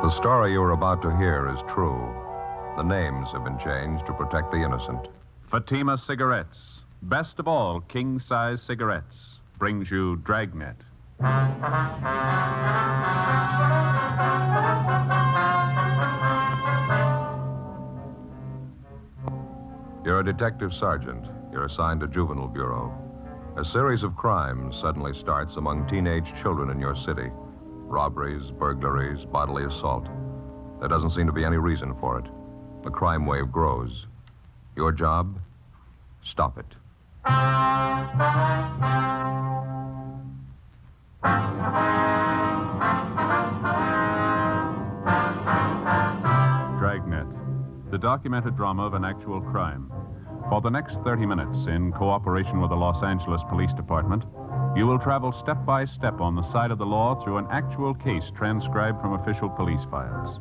The story you are about to hear is true. The names have been changed to protect the innocent. Fatima Cigarettes, best of all king-size cigarettes, brings you Dragnet. You're a detective sergeant. You're assigned to Juvenile Bureau. A series of crimes suddenly starts among teenage children in your city. Robberies, burglaries, bodily assault. There doesn't seem to be any reason for it. The crime wave grows. Your job? Stop it. Dragnet, the documented drama of an actual crime. For the next 30 minutes, in cooperation with the Los Angeles Police Department, you will travel step by step on the side of the law through an actual case transcribed from official police files.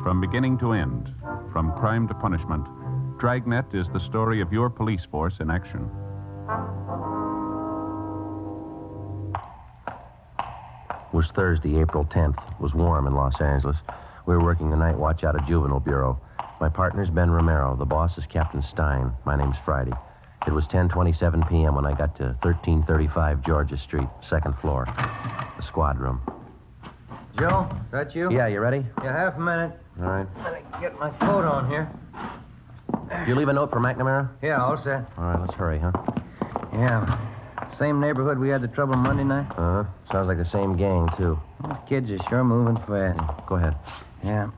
From beginning to end, from crime to punishment, Dragnet is the story of your police force in action. It was Thursday, April 10th. It was warm in Los Angeles. We were working the night watch out of Juvenile Bureau. My partner's Ben Romero. The boss is Captain Stein. My name's Friday. It was 10:27 p.m. when I got to 1335 Georgia Street, second floor, the squad room. Joe, is that you? Yeah, you ready? Yeah, half a minute. All right. Let me get my coat on here. Did you leave a note for McNamara? Yeah, all set. All right, let's hurry, huh? Yeah. Same neighborhood we had the trouble Monday night? Uh-huh. Sounds like the same gang, too. These kids are sure moving fast. Go ahead. Yeah.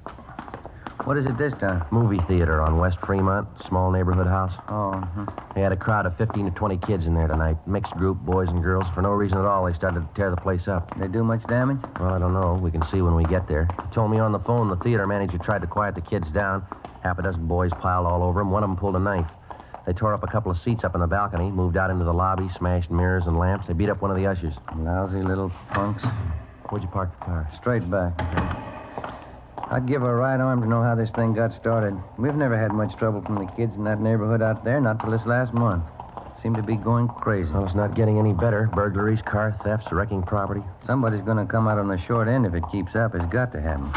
What is it this time? Movie theater on West Fremont, small neighborhood house. Oh, They had a crowd of 15 to 20 kids in there tonight. Mixed group, boys and girls. For no reason at all, they started to tear the place up. They do much damage? Well, I don't know. We can see when we get there. He told me on the phone the theater manager tried to quiet the kids down. Half a dozen boys piled all over him. One of them pulled a knife. They tore up a couple of seats up in the balcony, moved out into the lobby, smashed mirrors and lamps. They beat up one of the ushers. Lousy little punks. Where'd you park the car? Straight back. I'd give a right arm to know how this thing got started. We've never had much trouble from the kids in that neighborhood out there, not till this last month. Seem to be going crazy. Well, it's not getting any better. Burglaries, car thefts, wrecking property. Somebody's going to come out on the short end if it keeps up. It's got to happen.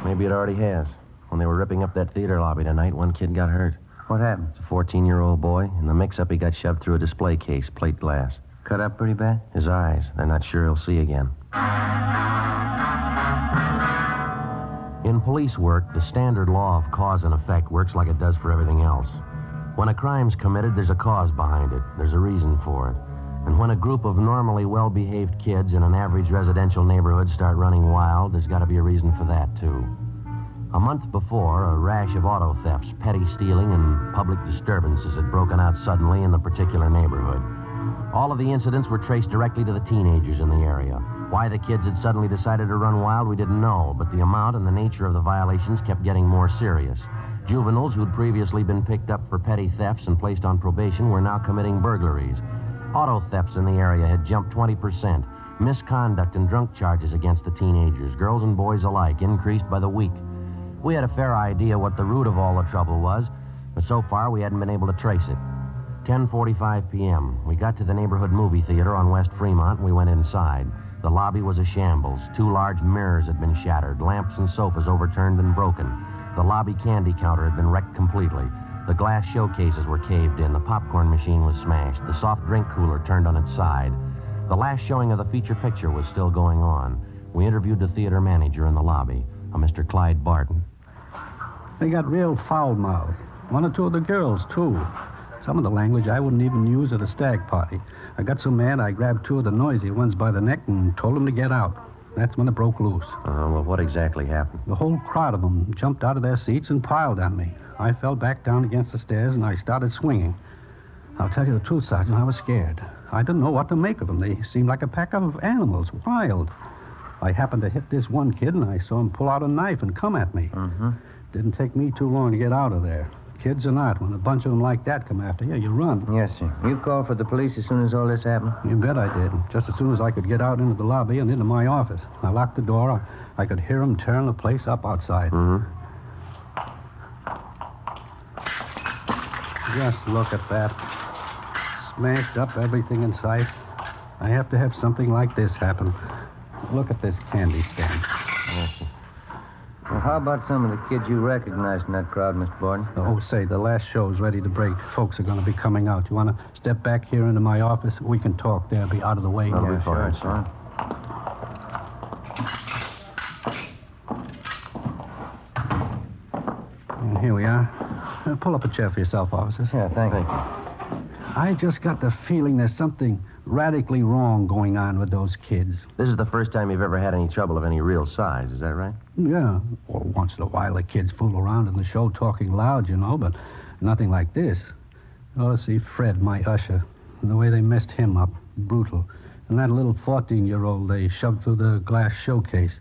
Maybe it already has. When they were ripping up that theater lobby tonight, one kid got hurt. What happened? It's a 14-year-old boy. In the mix-up, he got shoved through a display case, plate glass. Cut up pretty bad? His eyes. They're not sure he'll see again. In police work, the standard law of cause and effect works like it does for everything else. When a crime's committed, there's a cause behind it. There's a reason for it. And when a group of normally well-behaved kids in an average residential neighborhood start running wild, there's got to be a reason for that, too. A month before, a rash of auto thefts, petty stealing, and public disturbances had broken out suddenly in the particular neighborhood. All of the incidents were traced directly to the teenagers in the area. Why the kids had suddenly decided to run wild, we didn't know, but the amount and the nature of the violations kept getting more serious. Juveniles who'd previously been picked up for petty thefts and placed on probation were now committing burglaries. Auto thefts in the area had jumped 20%. Misconduct and drunk charges against the teenagers, girls and boys alike, increased by the week. We had a fair idea what the root of all the trouble was, but so far we hadn't been able to trace it. 10:45 p.m. We got to the neighborhood movie theater on West Fremont and we went inside. The lobby was a shambles. 2 large mirrors had been shattered, lamps and sofas overturned and broken. The lobby candy counter had been wrecked completely. The glass showcases were caved in. The popcorn machine was smashed. The soft drink cooler turned on its side. The last showing of the feature picture was still going on. We interviewed the theater manager in the lobby, a Mr. Clyde Barton. They got real foul-mouthed. 1 or 2 of the girls, too. Some of the language I wouldn't even use at a stag party. I got so mad I grabbed 2 of the noisy ones by the neck and told them to get out. That's when it broke loose. Well, what exactly happened? The whole crowd of them jumped out of their seats and piled on me. I fell back down against the stairs and I started swinging. I'll tell you the truth, Sergeant, I was scared. I didn't know what to make of them. They seemed like a pack of animals, wild. I happened to hit this one kid and I saw him pull out a knife and come at me. Didn't take me too long to get out of there. Kids or not, when a bunch of them like that come after you, you run. Yes, sir. You called for the police as soon as all this happened? You bet I did. Just as soon as I could get out into the lobby and into my office. I locked the door. I could hear them tearing the place up outside. Just look at that. Smashed up everything in sight. I have to have something like this happen. Look at this candy stand. Well, how about some of the kids you recognized in that crowd, Mr. Borden? Oh, say, the last show's ready to break. Folks are going to be coming out. You want to step back here into my office? We can talk there. Be out of the way. That'll be Sure, fine, son. And here we are. Pull up a chair for yourself, officers. Yeah, thank you. I just got the feeling there's something radically wrong going on with those kids. This is the first time you've ever had any trouble of any real size, is that right? Yeah. Well, once in a while the kids fool around in the show talking loud, you know, but nothing like this. Oh, see, Fred, my usher, and the way they messed him up, brutal. And that little 14-year-old they shoved through the glass showcase.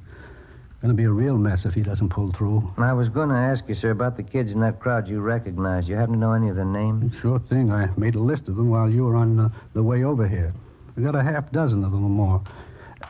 Gonna be a real mess if he doesn't pull through. I was going to ask you, sir, about the kids in that crowd you recognized. You happen to know any of their names? Sure thing. I made a list of them while you were on the way over here. We got a half dozen of them or more.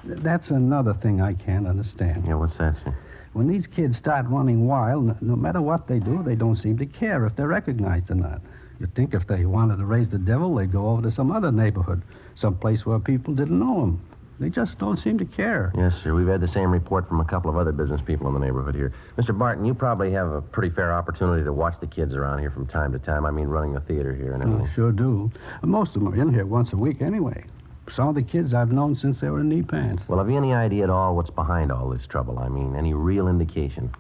That's another thing I can't understand. Yeah, what's that, sir? When these kids start running wild, no matter what they do, they don't seem to care if they're recognized or not. You'd think if they wanted to raise the devil, they'd go over to some other neighborhood, someplace where people didn't know them. They just don't seem to care. Yes, sir. We've had the same report from a couple of other business people in the neighborhood here. Mr. Barton, you probably have a pretty fair opportunity to watch the kids around here from time to time. I mean, running the theater here and everything. Sure do. Most of them are in here once a week anyway. Some of the kids I've known since they were in knee pants. Well, have you any idea at all what's behind all this trouble? I mean, any real indication?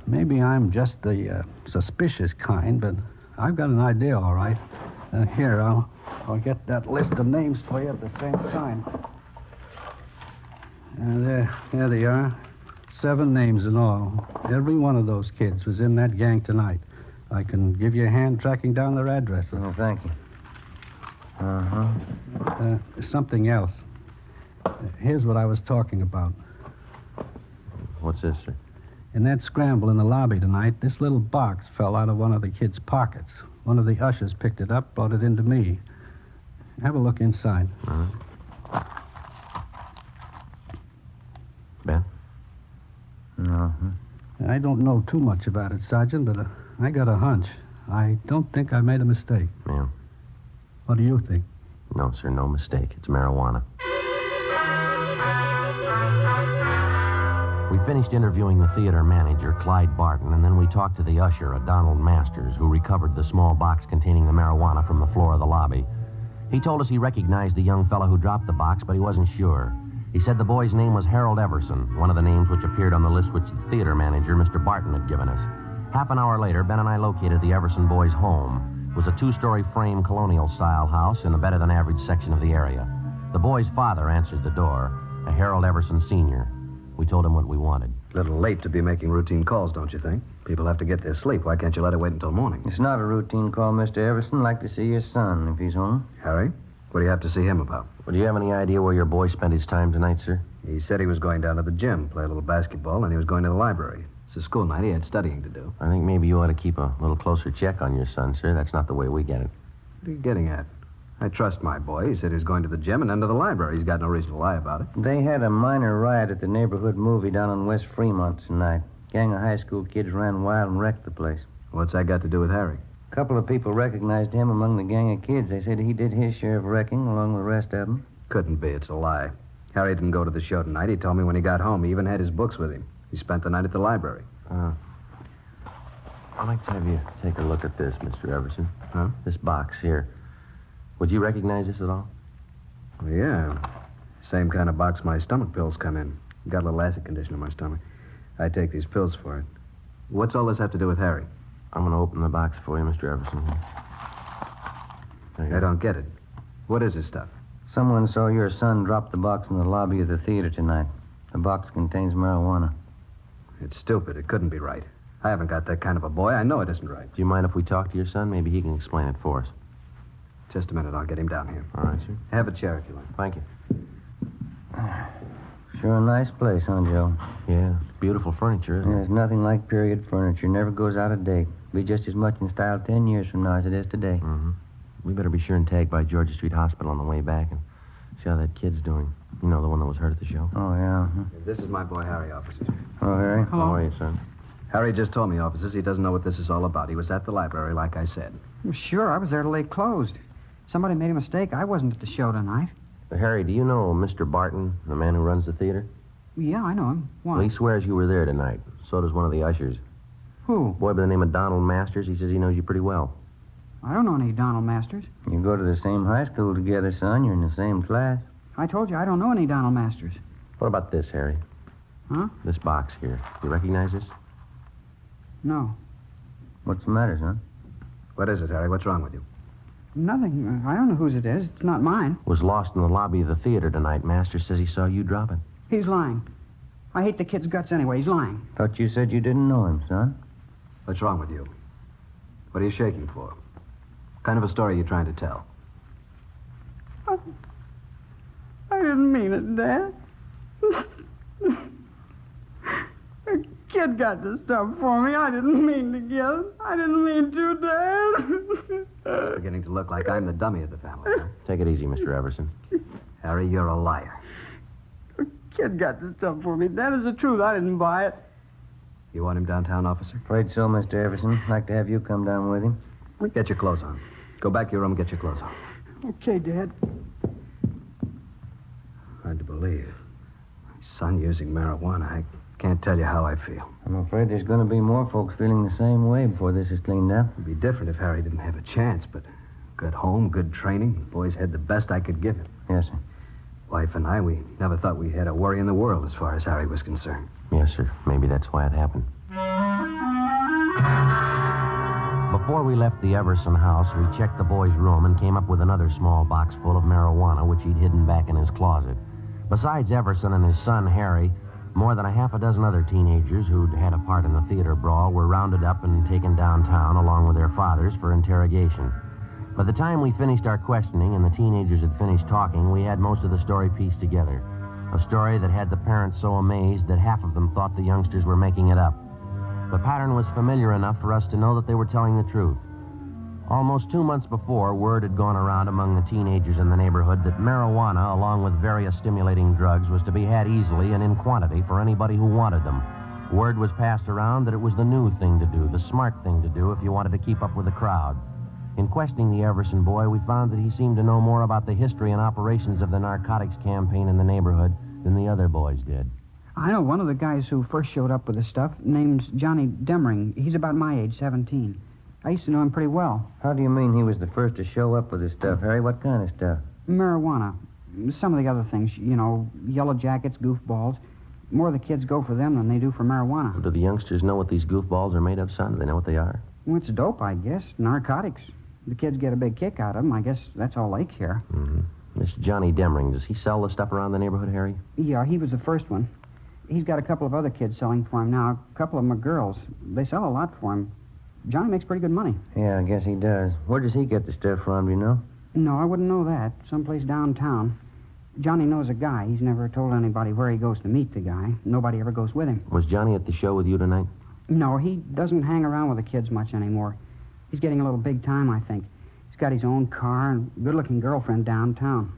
Maybe I'm just the suspicious kind, but I've got an idea, all right. Here, I'll get that list of names for you at the same time. There they are. 7 names in all. Every one of those kids was in that gang tonight. I can give you a hand tracking down their addresses. Oh, thank you. Something else. Here's what I was talking about. What's this, sir? In that scramble in the lobby tonight, this little box fell out of one of the kids' pockets. One of the ushers picked it up, brought it into me. Have a look inside. Ben? I don't know too much about it, Sergeant, but I got a hunch. I don't think I made a mistake. Yeah. What do you think? No, sir, no mistake. It's marijuana. We finished interviewing the theater manager, Clyde Barton, and then we talked to the usher, a Donald Masters, who recovered the small box containing the marijuana from the floor of the lobby. He told us he recognized the young fellow who dropped the box, but he wasn't sure. He said the boy's name was Harold Everson, one of the names which appeared on the list which the theater manager, Mr. Barton, had given us. Half an hour later, Ben and I located the Everson boy's home. It was a 2-story frame colonial-style house in a better-than-average section of the area. The boy's father answered the door, a Harold Everson Sr. We told him what we wanted. A little late to be making routine calls, don't you think? People have to get their sleep. Why can't you let it wait until morning? It's not a routine call, Mr. Everson. I'd like to see your son, if he's home. Harry? What do you have to see him about? Well, do you have any idea where your boy spent his time tonight, sir? He said he was going down to the gym, play a little basketball, and he was going to the library. It's a school night. He had studying to do. I think maybe you ought to keep a little closer check on your son, sir. That's not the way we get it. What are you getting at? I trust my boy. He said he was going to the gym and then to the library. He's got no reason to lie about it. They had a minor riot at the neighborhood movie down on West Fremont tonight. Gang of high school kids ran wild and wrecked the place. What's that got to do with Harry? A couple of people recognized him among the gang of kids. They said he did his share of wrecking along with the rest of them. Couldn't be. It's a lie. Harry didn't go to the show tonight. He told me when he got home. He even had his books with him. He spent the night at the library. I'd like to have you take a look at this, Mr. Everson. Huh? This box here. Would you recognize this at all? Well, yeah. Same kind of box my stomach pills come in. Got a little acid condition in my stomach. I take these pills for it. What's all this have to do with Harry? I'm going to open the box for you, Mr. Everson. I don't get it. What is this stuff? Someone saw your son drop the box in the lobby of the theater tonight. The box contains marijuana. It's stupid. It couldn't be right. I haven't got that kind of a boy. I know it isn't right. Do you mind if we talk to your son? Maybe he can explain it for us. Just a minute. I'll get him down here. All right, sir. Have a chair if you like. Thank you. Sure a nice place, huh, Joe? Yeah, it's beautiful furniture, isn't it? There's nothing like period furniture. Never goes out of date. Be just as much in style 10 years from now as it is today. Mm-hmm. We better be sure and tag by Georgia Street Hospital on the way back and see how that kid's doing. You know, the one that was hurt at the show. Oh, yeah. This is my boy, Harry, officers. Hello, Harry. How are you, son? Harry just told me, officers, he doesn't know what this is all about. He was at the library, like I said. Sure, I was there till they closed. Somebody made a mistake. I wasn't at the show tonight. Harry, do you know Mr. Barton, the man who runs the theater? Yeah, I know him. Why? Well, he swears you were there tonight. So does one of the ushers. Who? A boy by the name of Donald Masters. He says he knows you pretty well. I don't know any Donald Masters. You go to the same high school together, son. You're in the same class. I told you I don't know any Donald Masters. What about this, Harry? Huh? This box here. You recognize this? No. What's the matter, son? What is it, Harry? What's wrong with you? Nothing. I don't know whose it is. It's not mine. Was lost in the lobby of the theater tonight. Masters says he saw you drop it. He's lying. I hate the kid's guts anyway. He's lying. Thought you said you didn't know him, son. What's wrong with you? What are you shaking for? What kind of a story are you trying to tell? I didn't mean it, Dad. A kid got the stuff for me. I didn't mean to get it. I didn't mean to, Dad. It's beginning to look like I'm the dummy of the family. Huh? Take it easy, Mr. Everson. Harry, you're a liar. A kid got the stuff for me. That is the truth. I didn't buy it. You want him downtown, officer? Afraid so, Mr. Everson. Like to have you come down with him. Get your clothes on. Go back to your room and get your clothes on. Okay, Dad. Hard to believe. My son using marijuana. I can't tell you how I feel. I'm afraid there's going to be more folks feeling the same way before this is cleaned up. It'd be different if Harry didn't have a chance, but good home, good training. The boys had the best I could give him. Yes, sir. Wife and I, we never thought we had a worry in the world as far as Harry was concerned. Yes, sir. Maybe that's why it happened. Before we left the Everson house, we checked the boy's room and came up with another small box full of marijuana, which he'd hidden back in his closet. Besides Everson and his son, Harry, more than a half a dozen other teenagers who'd had a part in the theater brawl were rounded up and taken downtown along with their fathers for interrogation. By the time we finished our questioning and the teenagers had finished talking, we had most of the story pieced together. A story that had the parents so amazed that half of them thought the youngsters were making it up. The pattern was familiar enough for us to know that they were telling the truth. Almost 2 months before, word had gone around among the teenagers in the neighborhood that marijuana, along with various stimulating drugs, was to be had easily and in quantity for anybody who wanted them. Word was passed around that it was the new thing to do, the smart thing to do if you wanted to keep up with the crowd. In questioning the Everson boy, we found that he seemed to know more about the history and operations of the narcotics campaign in the neighborhood than the other boys did. I know one of the guys who first showed up with the stuff. Name's Johnny Demring. He's about my age, 17. I used to know him pretty well. How do you mean he was the first to show up with his stuff, Harry? What kind of stuff? Marijuana. Some of the other things, you know, yellow jackets, goofballs. More of the kids go for them than they do for marijuana. Do the youngsters know what these goofballs are made of, son? Do they know what they are? Well, it's dope, I guess. Narcotics. The kids get a big kick out of them. I guess that's all they care. Mm-hmm. This Johnny Demring, does he sell the stuff around the neighborhood, Harry? Yeah, he was the first one. He's got a couple of other kids selling for him now. A couple of them are girls. They sell a lot for him. Johnny makes pretty good money. Yeah, I guess he does. Where does he get the stuff from, do you know? No, I wouldn't know that. Someplace downtown. Johnny knows a guy. He's never told anybody where he goes to meet the guy. Nobody ever goes with him. Was Johnny at the show with you tonight? No, he doesn't hang around with the kids much anymore. He's getting a little big time, I think. He's got his own car and a good-looking girlfriend downtown.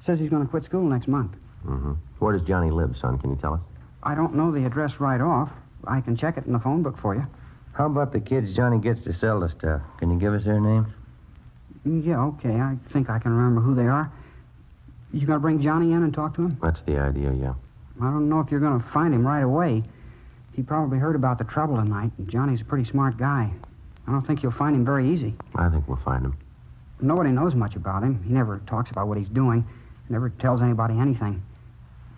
Says he's going to quit school next month. Mm-hmm. Where does Johnny live, son? Can you tell us? I don't know the address right off. I can check it in the phone book for you. How about the kids Johnny gets to sell the stuff? Can you give us their names? Yeah, okay. I think I can remember who they are. You going to bring Johnny in and talk to him? That's the idea, yeah. I don't know if you're going to find him right away. He probably heard about the trouble tonight, and Johnny's a pretty smart guy. I don't think you'll find him very easy. I think we'll find him. Nobody knows much about him. He never talks about what he's doing. Never tells anybody anything.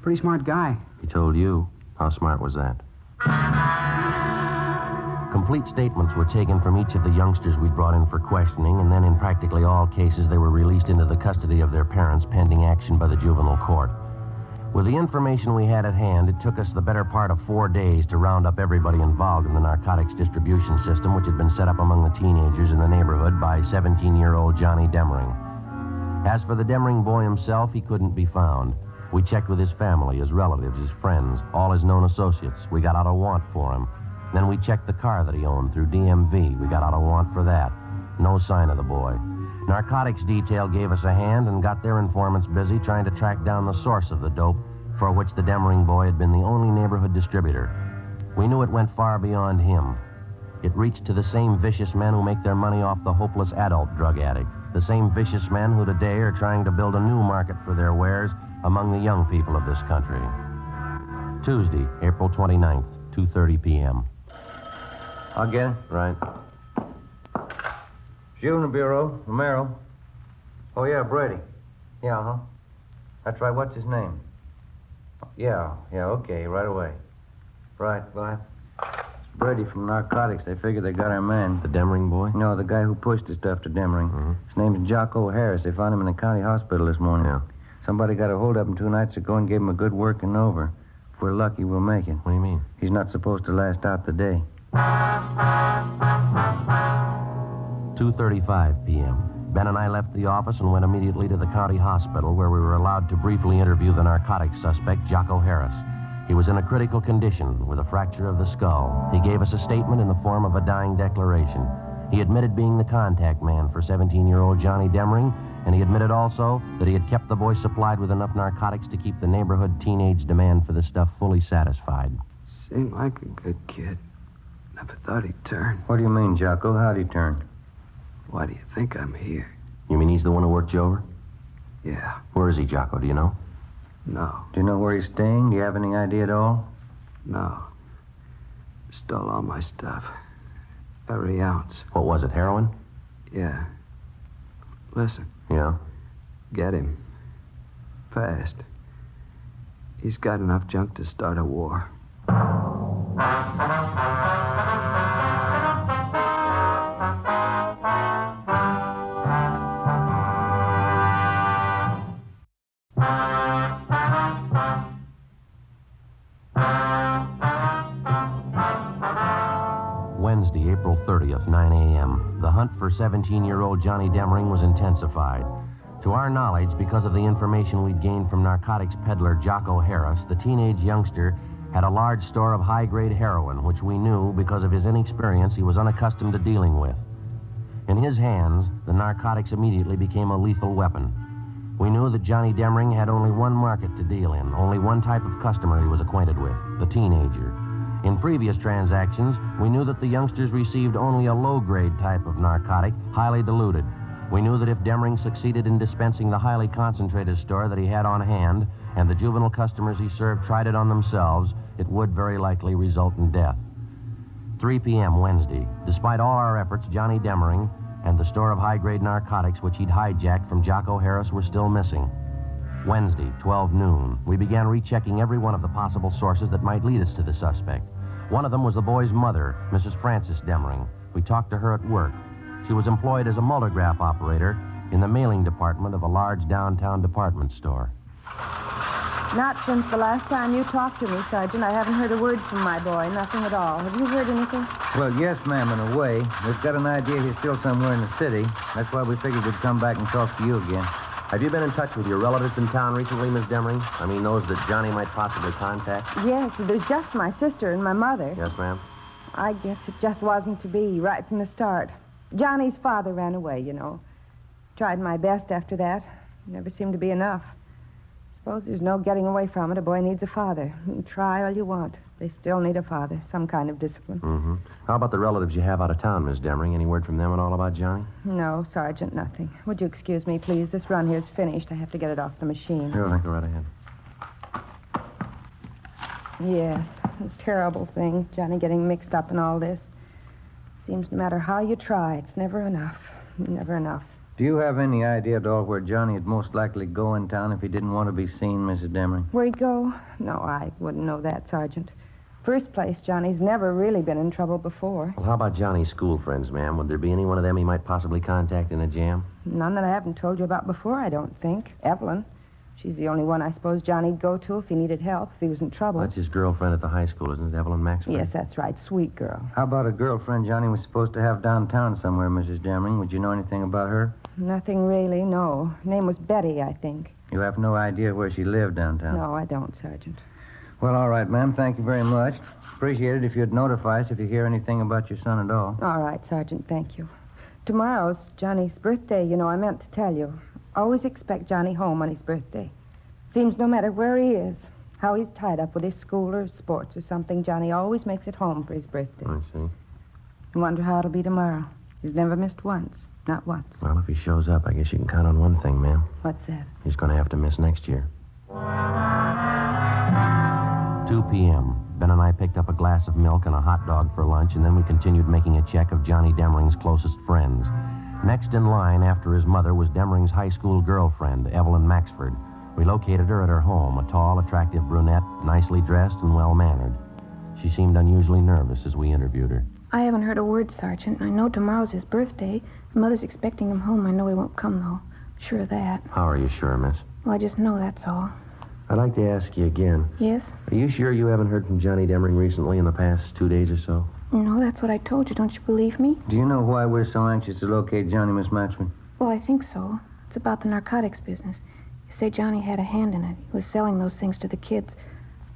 Pretty smart guy. He told you. How smart was that? Complete statements were taken from each of the youngsters we brought in for questioning, and then in practically all cases they were released into the custody of their parents pending action by the juvenile court. With the information we had at hand, it took us the better part of 4 days to round up everybody involved in the narcotics distribution system, which had been set up among the teenagers in the neighborhood by 17-year-old Johnny Demring. As for the Demring boy himself, he couldn't be found. We checked with his family, his relatives, his friends, all his known associates. We got out a warrant for him. Then we checked the car that he owned through DMV. We got out a warrant for that. No sign of the boy. Narcotics detail gave us a hand and got their informants busy trying to track down the source of the dope for which the Demring boy had been the only neighborhood distributor. We knew it went far beyond him. It reached to the same vicious men who make their money off the hopeless adult drug addict. The same vicious men who today are trying to build a new market for their wares among the young people of this country. Tuesday, April 29th, 2:30 p.m. I'll get it. Right. Juvenile Bureau, Romero. Oh, yeah, Brady. Yeah, huh? That's right. What's his name? Yeah, okay, right away. Right, bye. It's Brady from narcotics. They figure they got our man. The Demring boy? No, the guy who pushed the stuff to Demring. Mm-hmm. His name's Jocko Harris. They found him in the county hospital this morning. Yeah. Somebody got a hold of him 2 nights ago and gave him a good working over. If we're lucky, we'll make it. What do you mean? He's not supposed to last out the day. 2:35 p.m. Ben and I left the office and went immediately to the county hospital where we were allowed to briefly interview the narcotics suspect, Jocko Harris. He was in a critical condition with a fracture of the skull. He gave us a statement in the form of a dying declaration. He admitted being the contact man for 17-year-old Johnny Demring, and he admitted also that he had kept the boy supplied with enough narcotics to keep the neighborhood teenage demand for the stuff fully satisfied. Seemed like a good kid. Never thought he'd turn. What do you mean, Jocko? How'd he turn? Why do you think I'm here? You mean he's the one who worked you over? Yeah. Where is he, Jocko? Do you know? No. Do you know where he's staying? Do you have any idea at all? No. Stole all my stuff. Every ounce. What was it, heroin? Yeah. Listen, Yeah. get him. Fast. He's got enough junk to start a war. Wednesday, April 30th, 9 a.m. The hunt for 17-year-old Johnny Demring was intensified. To our knowledge, because of the information we'd gained from narcotics peddler Jocko Harris, the teenage youngster had a large store of high-grade heroin, which we knew, because of his inexperience, he was unaccustomed to dealing with. In his hands, the narcotics immediately became a lethal weapon. We knew that Johnny Demring had only one market to deal in, only one type of customer he was acquainted with, the teenager. In previous transactions, we knew that the youngsters received only a low-grade type of narcotic, highly diluted. We knew that if Demring succeeded in dispensing the highly concentrated store that he had on hand, and the juvenile customers he served tried it on themselves, it would very likely result in death. 3 p.m. Wednesday. Despite all our efforts, Johnny Demring and the store of high-grade narcotics which he'd hijacked from Jocko Harris were still missing. Wednesday, 12 noon. We began rechecking every one of the possible sources that might lead us to the suspect. One of them was the boy's mother, Mrs. Frances Demring. We talked to her at work. She was employed as a multigraph operator in the mailing department of a large downtown department store. Not since the last time you talked to me, Sergeant. I haven't heard a word from my boy. Nothing at all. Have you heard anything? Well, yes, ma'am, in a way. We've got an idea he's still somewhere in the city. That's why we figured we'd come back and talk to you again. Have you been in touch with your relatives in town recently, Miss Demring? I mean, those that Johnny might possibly contact? Yes, there's just my sister and my mother. Yes, ma'am. I guess it just wasn't to be right from the start. Johnny's father ran away, you know. Tried my best after that. Never seemed to be enough. Suppose there's no getting away from it. A boy needs a father. You can try all you want. They still need a father, some kind of discipline. Mm-hmm. How about the relatives you have out of town, Miss Demring? Any word from them at all about Johnny? No, Sergeant, nothing. Would you excuse me, please? This run here's finished. I have to get it off the machine. Sure, go right ahead. Yes, a terrible thing, Johnny getting mixed up in all this. Seems no matter how you try, it's never enough. Never enough. Do you have any idea at all where Johnny would most likely go in town if he didn't want to be seen, Mrs. Demring? Where'd he go? No, I wouldn't know that, Sergeant. First place, Johnny's never really been in trouble before. Well, how about Johnny's school friends, ma'am? Would there be any one of them he might possibly contact in a jam? None that I haven't told you about before, I don't think. Evelyn. She's the only one I suppose Johnny'd go to if he needed help, if he was in trouble. That's his girlfriend at the high school, isn't it, Evelyn Maxwell? Yes, that's right. Sweet girl. How about a girlfriend Johnny was supposed to have downtown somewhere, Mrs. Demring? Would you know anything about her? Nothing really, no. Her name was Betty, I think. You have no idea where she lived downtown? No, I don't, Sergeant. Well, all right, ma'am. Thank you very much. Appreciate it if you'd notify us if you hear anything about your son at all. All right, Sergeant, thank you. Tomorrow's Johnny's birthday, you know, I meant to tell you. Always expect Johnny home on his birthday. Seems no matter where he is, how he's tied up with his school or sports or something, Johnny always makes it home for his birthday. I see. I wonder how it'll be tomorrow. He's never missed once. Not once. Well, if he shows up, I guess you can count on one thing, ma'am. What's that? He's going to have to miss next year. 2 p.m. Ben and I picked up a glass of milk and a hot dog for lunch, and then we continued making a check of Johnny Demring's closest friends. Next in line after his mother was Demring's high school girlfriend, Evelyn Maxford. We located her at her home, a tall, attractive brunette, nicely dressed and well-mannered. She seemed unusually nervous as we interviewed her. I haven't heard a word, Sergeant. I know tomorrow's his birthday. His mother's expecting him home. I know he won't come, though. Sure of that. How are you sure, miss? Well, I just know, that's all. I'd like to ask you again. Yes? Are you sure you haven't heard from Johnny Demring recently in the past 2 days or so? No, that's what I told you. Don't you believe me? Do you know why we're so anxious to locate Johnny, Miss Maxford? Well, I think so. It's about the narcotics business. You say Johnny had a hand in it. He was selling those things to the kids.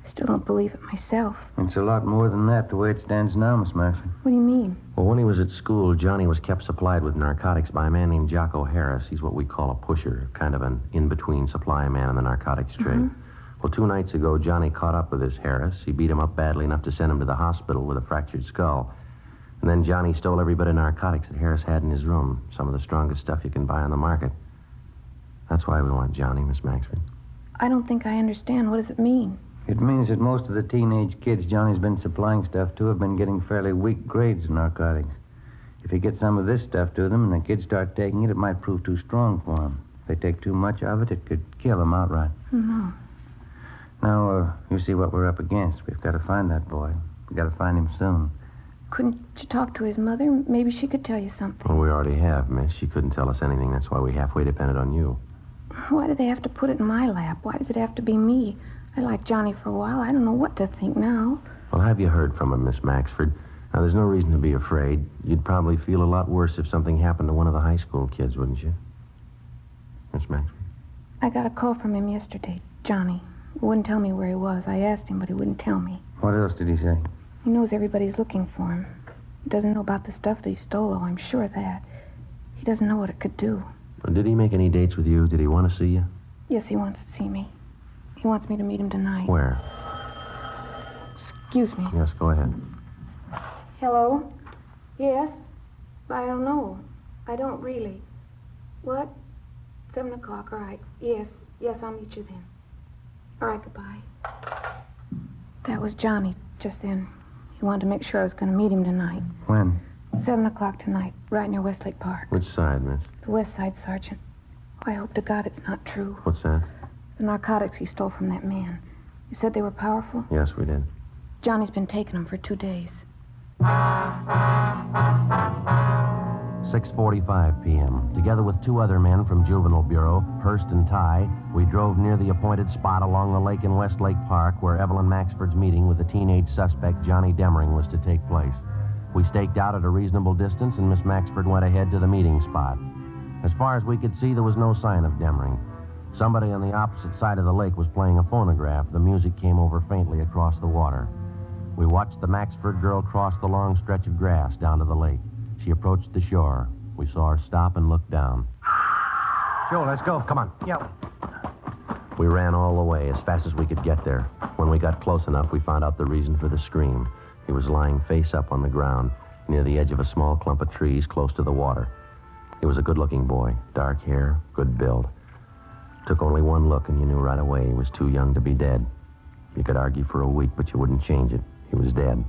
I still don't believe it myself. It's a lot more than that, the way it stands now, Miss Maxford. What do you mean? Well, when he was at school, Johnny was kept supplied with narcotics by a man named Jocko Harris. He's what we call a pusher, kind of an in-between supply man in the narcotics trade. Well, 2 nights ago, Johnny caught up with this Harris. He beat him up badly enough to send him to the hospital with a fractured skull. And then Johnny stole every bit of narcotics that Harris had in his room, some of the strongest stuff you can buy on the market. That's why we want Johnny, Miss Maxford. I don't think I understand. What does it mean? It means that most of the teenage kids Johnny's been supplying stuff to have been getting fairly weak grades of narcotics. If he gets some of this stuff to them and the kids start taking it, it might prove too strong for them. If they take too much of it, it could kill them outright. No. Now, you see what we're up against. We've got to find that boy. We've got to find him soon. Couldn't you talk to his mother? Maybe she could tell you something. Well, we already have, miss. She couldn't tell us anything. That's why we halfway depended on you. Why do they have to put it in my lap? Why does it have to be me? I liked Johnny for a while. I don't know what to think now. Well, have you heard from him, Miss Maxford? Now, there's no reason to be afraid. You'd probably feel a lot worse if something happened to one of the high school kids, wouldn't you? Miss Maxford? I got a call from him yesterday, Johnny. He wouldn't tell me where he was. I asked him, but he wouldn't tell me. What else did he say? He knows everybody's looking for him. He doesn't know about the stuff that he stole, though. I'm sure of that. He doesn't know what it could do. Did he make any dates with you? Did he want to see you? Yes, he wants to see me. He wants me to meet him tonight. Where? Excuse me. Yes, go ahead. Hello? Yes? I don't know. I don't really. What? 7 o'clock, all right. Yes, I'll meet you then. All right, goodbye. That was Johnny just then. He wanted to make sure I was going to meet him tonight. When? 7 o'clock tonight, right near Westlake Park. Which side, miss? The west side, Sergeant. I hope to God it's not true. What's that? The narcotics he stole from that man. You said they were powerful? Yes, we did. Johnny's been taking them for 2 days. 6:45 p.m. Together with 2 other men from Juvenile Bureau, Hurst and Ty, we drove near the appointed spot along the lake in Westlake Park where Evelyn Maxford's meeting with the teenage suspect Johnny Demring was to take place. We staked out at a reasonable distance, and Miss Maxford went ahead to the meeting spot. As far as we could see, there was no sign of Demring. Somebody on the opposite side of the lake was playing a phonograph. The music came over faintly across the water. We watched the Maxford girl cross the long stretch of grass down to the lake. She approached the shore. We saw her stop and look down. Joe, let's go. Come on. Yeah. We ran all the way as fast as we could get there. When we got close enough, we found out the reason for the scream. He was lying face up on the ground near the edge of a small clump of trees close to the water. He was a good-looking boy, dark hair, good build. Took only one look, and you knew right away he was too young to be dead. You could argue for a week, but you wouldn't change it. He was dead.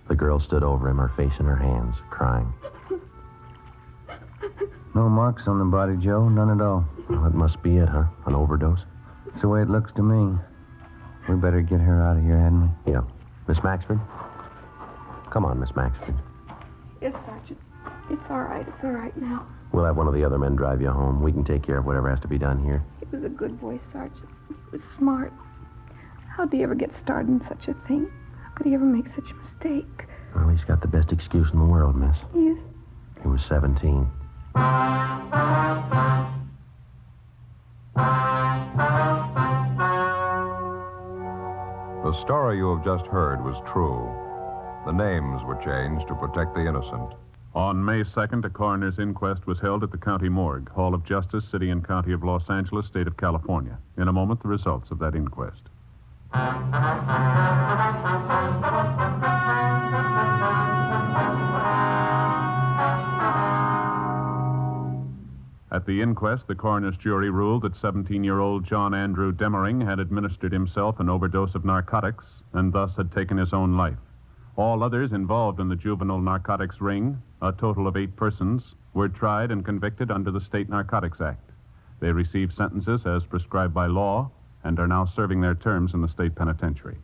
The girl stood over him, her face in her hands, crying. No marks on the body, Joe. None at all. Well, that must be it, huh? An overdose? It's the way it looks to me. We better get her out of here, hadn't we? Yeah. Miss Maxford? Come on, Miss Maxford. Yes, Sergeant. It's all right. It's all right now. We'll have one of the other men drive you home. We can take care of whatever has to be done here. He was a good boy, Sergeant. He was smart. How'd he ever get started in such a thing? How could he ever make such a mistake? Well, he's got the best excuse in the world, miss. Yes. He was 17. The story you have just heard was true. The names were changed to protect the innocent. On May 2nd, a coroner's inquest was held at the county morgue, Hall of Justice, City and County of Los Angeles, State of California. In a moment, the results of that inquest. At the inquest, the coroner's jury ruled that 17-year-old John Andrew Demering had administered himself an overdose of narcotics and thus had taken his own life. All others involved in the juvenile narcotics ring, a total of 8 persons, were tried and convicted under the State Narcotics Act. They received sentences as prescribed by law and are now serving their terms in the state penitentiary.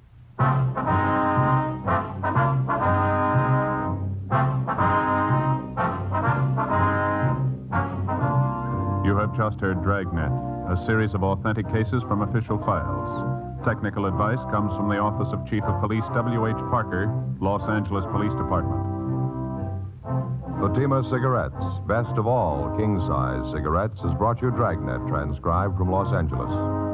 You have just heard Dragnet, a series of authentic cases from official files. Technical advice comes from the Office of Chief of Police W.H. Parker, Los Angeles Police Department. Fatima Cigarettes, best of all king-size cigarettes, has brought you Dragnet, transcribed from Los Angeles.